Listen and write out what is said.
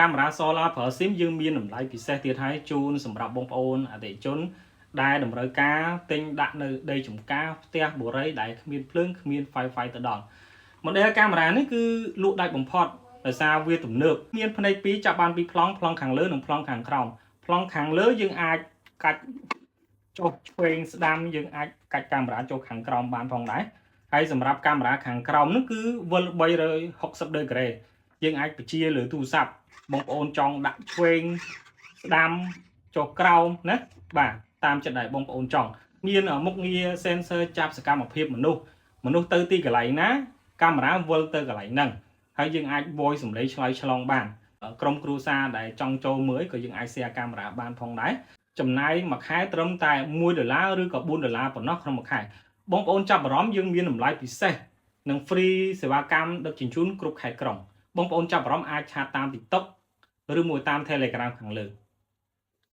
camera solar ប្រើ SIM យើងមានតម្លៃពិសេសទៀតហើយជូនសម្រាប់បងប្អូនអតិថិជនដែលតម្រូវការទិញដាក់នៅដីចម្ការផ្ទះបុរីដែលគ្មានភ្លើងគ្មាន Wi-Fi ទៅដល់ model camera នេះគឺលក់ដាច់បំផុតដោយសារវាទំនើបមានភ្នែកពីរចាប់បានពីប្លង់ខាងលើនិងប្លង់ខាងក្រោមប្លង់ខាងលើយើងអាចកាច់ចុះឆ្វេងស្ដាំយើងអាចកាច់កាមេរ៉ាចូលខាងក្រោមបានផងដែរហើយសម្រាប់កាមេរ៉ាខាងក្រោមនោះគឺវិល360ដឺក្រេយើងអាចបញ្ជាលើទូរស័ព្ទបងប្អូនចង់ដាក់ឆ្វេងស្ដាំចុះក្រោមណាបាទតាមចិត្តដែលបងប្អូនចង់មានមុខងារ sensor ចាប់សកម្មភាពមនុស្សទៅទីកន្លែងណាកាមេរ៉ាវិលទៅកន្លែងហ្នឹងហើយយើងអាច voice សំឡេងឆ្លើយឆ្លងបានក្រុមគ្រួសារដែលចង់ចូលមើលក៏យើងអាច share កាមេរ៉ាបានផងដែរចំណាយមួយខែត្រឹមតែ$1ឬក៏$4ប៉ុណ្ណោះក្នុងមួយខែបងប្អូនចាប់អារម្មណ៍យើងមានតម្លៃពិសេសនិង free សេវាកម្មដឹកជញ្ជូនគ្រប់ខេត្តក្រុងបងប្អូនចាប់អារម្មណ៍អាចឆាតតាម TikTok ឬមួយតាម Telegram ខាងលើ